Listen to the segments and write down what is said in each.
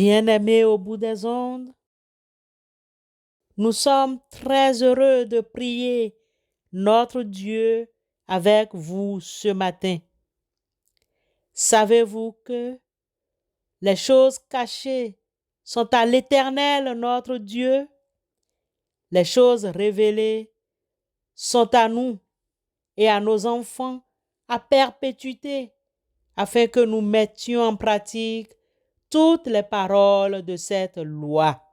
Bien-aimés au bout des ondes, nous sommes très heureux de prier notre Dieu avec vous ce matin. Savez-vous que les choses cachées sont à l'Éternel notre Dieu? Les choses révélées sont à nous et à nos enfants à perpétuité, afin que nous mettions en pratique toutes les paroles de cette loi.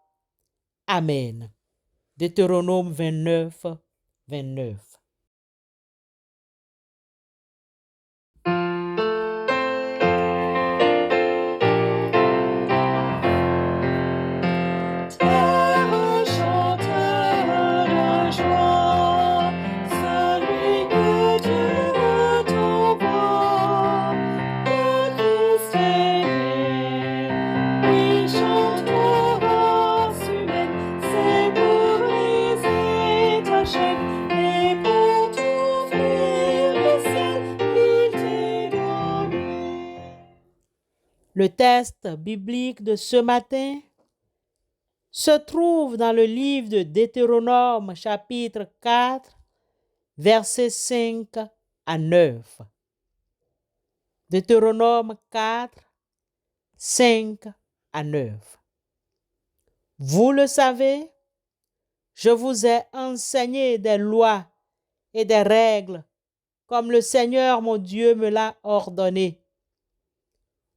Amen. Deutéronome 29, 29. Le texte biblique de ce matin se trouve dans le livre de Deutéronome chapitre 4, versets 5 à 9. Deutéronome 4, 5 à 9. Vous le savez, je vous ai enseigné des lois et des règles comme le Seigneur mon Dieu me l'a ordonné.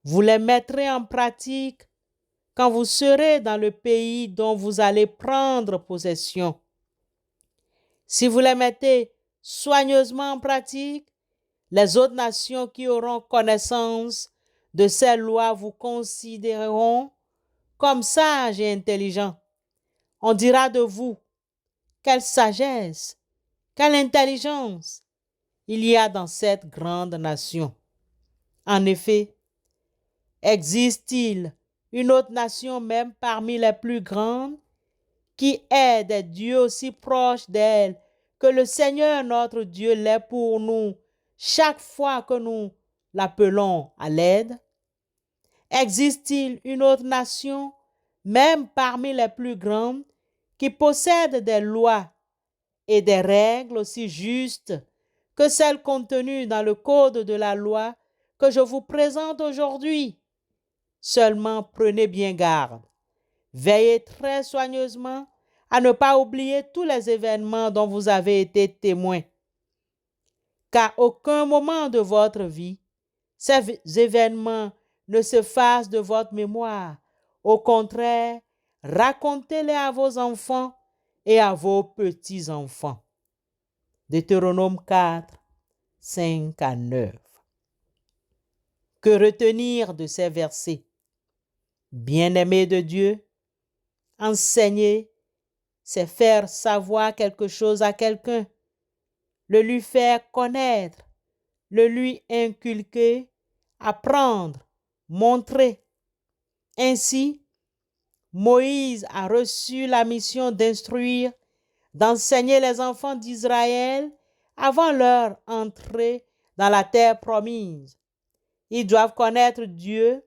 Vous les mettrez en pratique quand vous serez dans le pays dont vous allez prendre possession. Si vous les mettez soigneusement en pratique, les autres nations qui auront connaissance de ces lois vous considéreront comme sages et intelligents. On dira de vous, quelle sagesse, quelle intelligence il y a dans cette grande nation. En effet, existe-t-il une autre nation même parmi les plus grandes qui ait des dieux aussi proches d'elle que le Seigneur notre Dieu l'est pour nous chaque fois que nous l'appelons à l'aide? Existe-t-il une autre nation, même parmi les plus grandes, qui possède des lois et des règles aussi justes que celles contenues dans le code de la loi que je vous présente aujourd'hui? Seulement prenez bien garde. Veillez très soigneusement à ne pas oublier tous les événements dont vous avez été témoins. Qu'à aucun moment de votre vie, ces événements ne se fassent de votre mémoire. Au contraire, racontez-les à vos enfants et à vos petits-enfants. Deutéronome 4, 5 à 9. Que retenir de ces versets? Bien-aimés de Dieu, enseigner, c'est faire savoir quelque chose à quelqu'un, le lui faire connaître, le lui inculquer, apprendre, montrer. Ainsi, Moïse a reçu la mission d'instruire, d'enseigner les enfants d'Israël avant leur entrée dans la terre promise. Ils doivent connaître Dieu,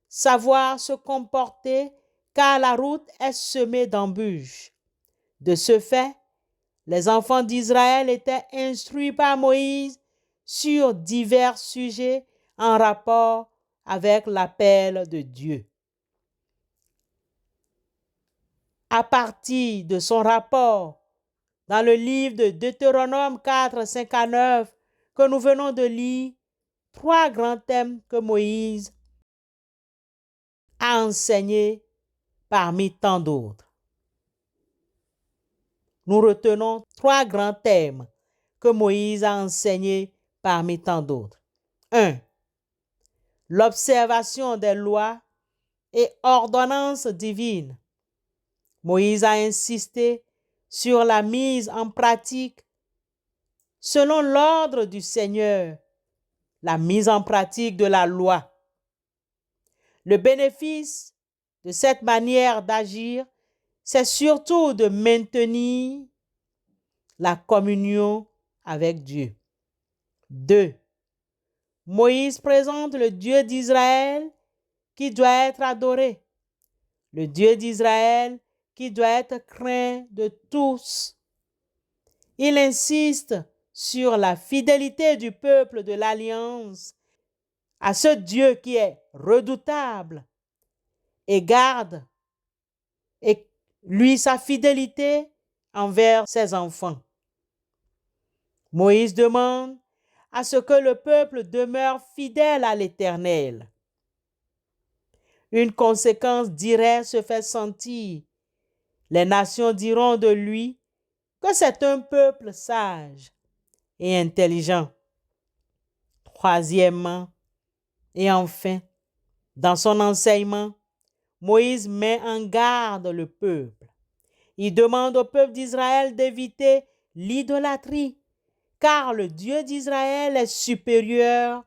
savoir se comporter, car la route est semée d'embûches. De ce fait, les enfants d'Israël étaient instruits par Moïse sur divers sujets en rapport avec l'appel de Dieu. À partir de son rapport dans le livre de Deutéronome 4, 5 à 9 que nous venons de lire, 3 grands thèmes que Moïse a enseignés parmi tant d'autres. Nous retenons 3 grands thèmes que Moïse a enseignés parmi tant d'autres. 1. L'observation des lois et ordonnances divines. Moïse a insisté sur la mise en pratique, selon l'ordre du Seigneur, la mise en pratique de la loi. Le bénéfice de cette manière d'agir, c'est surtout de maintenir la communion avec Dieu. 2. Moïse présente le Dieu d'Israël qui doit être adoré. le Dieu d'Israël qui doit être craint de tous. Il insiste sur la fidélité du peuple de l'Alliance à ce Dieu qui est redoutable et garde et lui sa fidélité envers ses enfants. Moïse demande à ce que le peuple demeure fidèle à l'Éternel. Une conséquence directe se fait sentir. Les nations diront de lui que c'est un peuple sage et intelligent. Troisièmement, et enfin, dans son enseignement, Moïse met en garde le peuple. Il demande au peuple d'Israël d'éviter l'idolâtrie, car le Dieu d'Israël est supérieur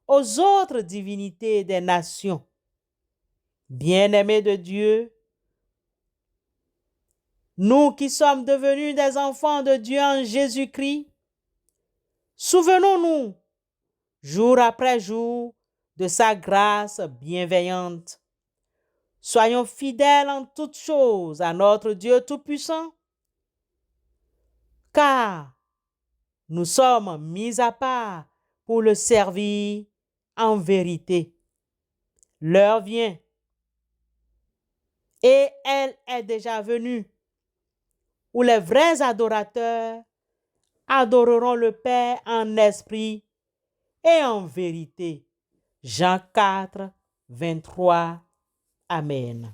aux autres divinités des nations. Bien-aimés de Dieu, nous qui sommes devenus des enfants de Dieu en Jésus-Christ, souvenons-nous, jour après jour, de sa grâce bienveillante. Soyons fidèles en toutes choses à notre Dieu Tout-Puissant, car nous sommes mis à part pour le servir en vérité. L'heure vient, et elle est déjà venue, où les vrais adorateurs adoreront le Père en esprit et en vérité. Jean 4, 23. Amen.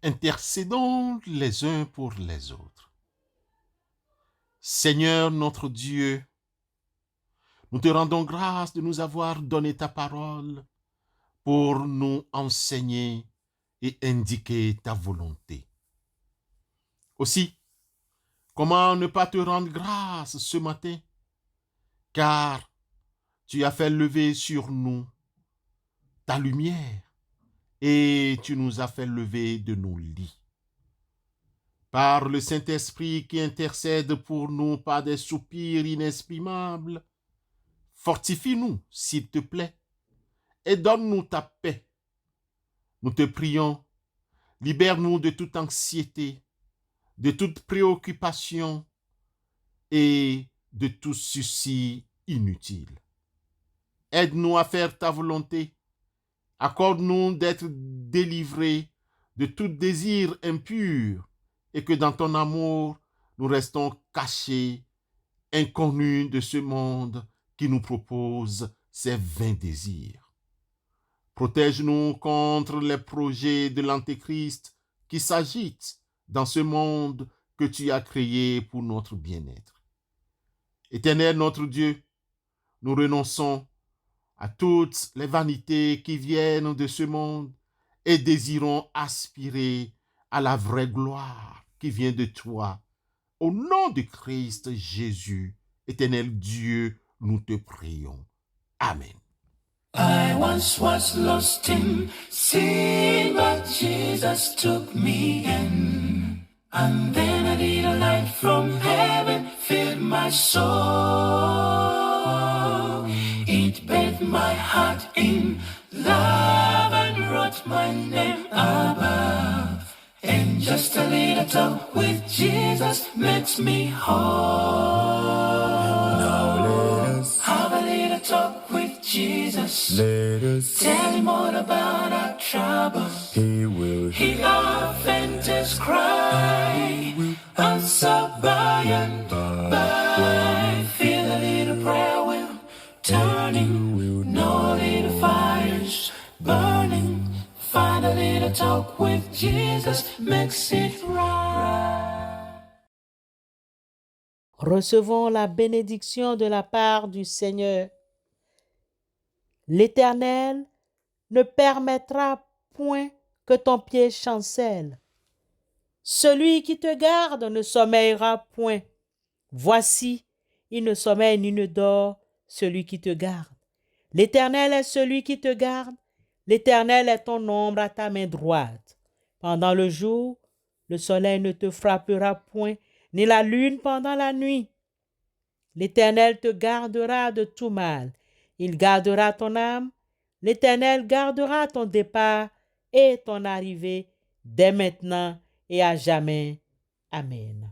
Intercédons les uns pour les autres. Seigneur notre Dieu, nous te rendons grâce de nous avoir donné ta parole pour nous enseigner et indiquer ta volonté. Aussi, comment ne pas te rendre grâce ce matin, car tu as fait lever sur nous ta lumière et tu nous as fait lever de nos lits. Par le Saint-Esprit qui intercède pour nous par des soupirs inexprimables, fortifie-nous, s'il te plaît, et donne-nous ta paix. Nous te prions, libère-nous de toute anxiété, de toute préoccupation et de tout souci inutile. Aide-nous à faire ta volonté. Accorde-nous d'être délivrés de tout désir impur et que dans ton amour, nous restons cachés, inconnus de ce monde qui nous propose ses vains désirs. Protège-nous contre les projets de l'Antéchrist qui s'agitent dans ce monde que tu as créé pour notre bien-être. Éternel notre Dieu, nous renonçons à toutes les vanités qui viennent de ce monde et désirons aspirer à la vraie gloire qui vient de toi. Au nom de Christ Jésus, éternel Dieu, nous te prions. Amen. I once was lost in sin, but Jesus took me in. And then a little light from heaven filled my soul. It bathed my heart in love and wrote my name above. And just a little talk with Jesus makes me whole. Now let us Have a little talk with Jesus. let us Tell him all about our troubles. He will Hear our faintest cry. Answer by and by. Feel a little prayer wheel turning. No little fires burning. Find a little talk with Jesus. Makes it right. Recevons la bénédiction de la part du Seigneur. L'Éternel ne permettra point que ton pied chancelle. Celui qui te garde ne sommeillera point. Voici, il ne sommeille ni ne dort, celui qui te garde. L'Éternel est celui qui te garde. L'Éternel est ton ombre à ta main droite. Pendant le jour, le soleil ne te frappera point, ni la lune pendant la nuit. L'Éternel te gardera de tout mal. Il gardera ton âme. L'Éternel gardera ton départ et ton arrivée dès maintenant et à jamais. Amen.